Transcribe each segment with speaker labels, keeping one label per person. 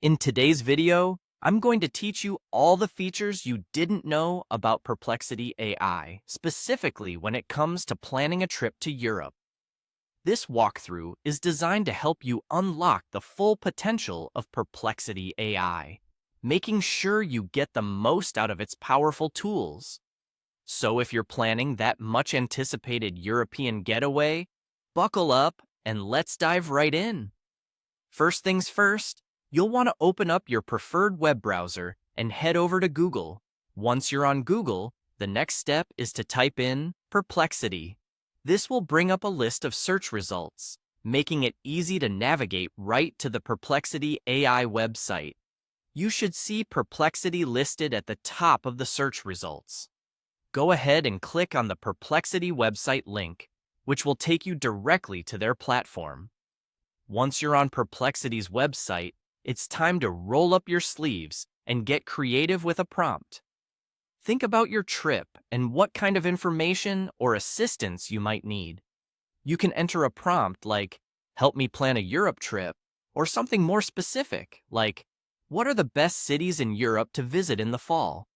Speaker 1: In today's video, I'm going to teach you all the features you didn't know about Perplexity AI, specifically when it comes to planning a trip to Europe. This walkthrough is designed to help you unlock the full potential of Perplexity AI, making sure you get the most out of its powerful tools. So if you're planning that much-anticipated European getaway, buckle up and let's dive right in. First things first, you'll want to open up your preferred web browser and head over to Google. Once you're on Google, the next step is to type in Perplexity. This will bring up a list of search results, making it easy to navigate right to the Perplexity AI website. You should see Perplexity listed at the top of the search results. Go ahead and click on the Perplexity website link, which will take you directly to their platform. Once you're on Perplexity's website, it's time to roll up your sleeves and get creative with a prompt. Think about your trip and what kind of information or assistance you might need. You can enter a prompt like, "Help me plan a Europe trip," or something more specific like, "What are the best cities in Europe to visit in the fall?"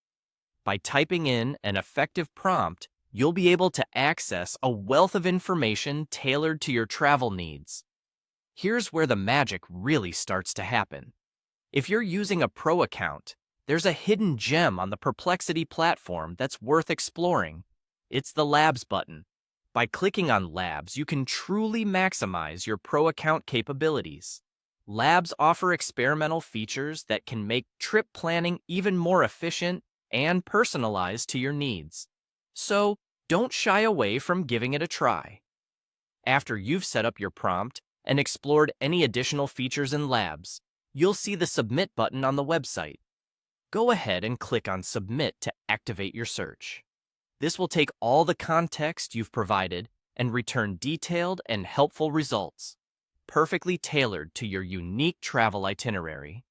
Speaker 1: By typing in an effective prompt, you'll be able to access a wealth of information tailored to your travel needs. Here's where the magic really starts to happen. If you're using a pro account, there's a hidden gem on the Perplexity platform that's worth exploring. It's the Labs button. By clicking on Labs, you can truly maximize your pro account capabilities. Labs offer experimental features that can make trip planning even more efficient and personalized to your needs. So, don't shy away from giving it a try. After you've set up your prompt and explored any additional features in Labs, you'll see the Submit button on the website. Go ahead and click on Submit to activate your search. This will take all the context you've provided and return detailed and helpful results, perfectly tailored to your unique travel itinerary.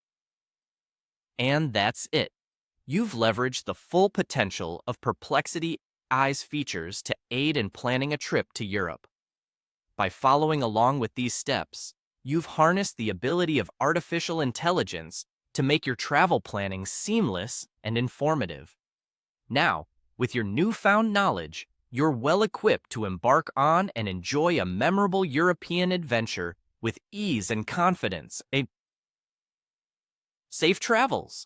Speaker 1: And that's it. You've leveraged the full potential of Perplexity AI's features to aid in planning a trip to Europe. By following along with these steps, you've harnessed the ability of artificial intelligence to make your travel planning seamless and informative. Now, with your newfound knowledge, you're well equipped to embark on and enjoy a memorable European adventure with ease and confidence. Safe travels!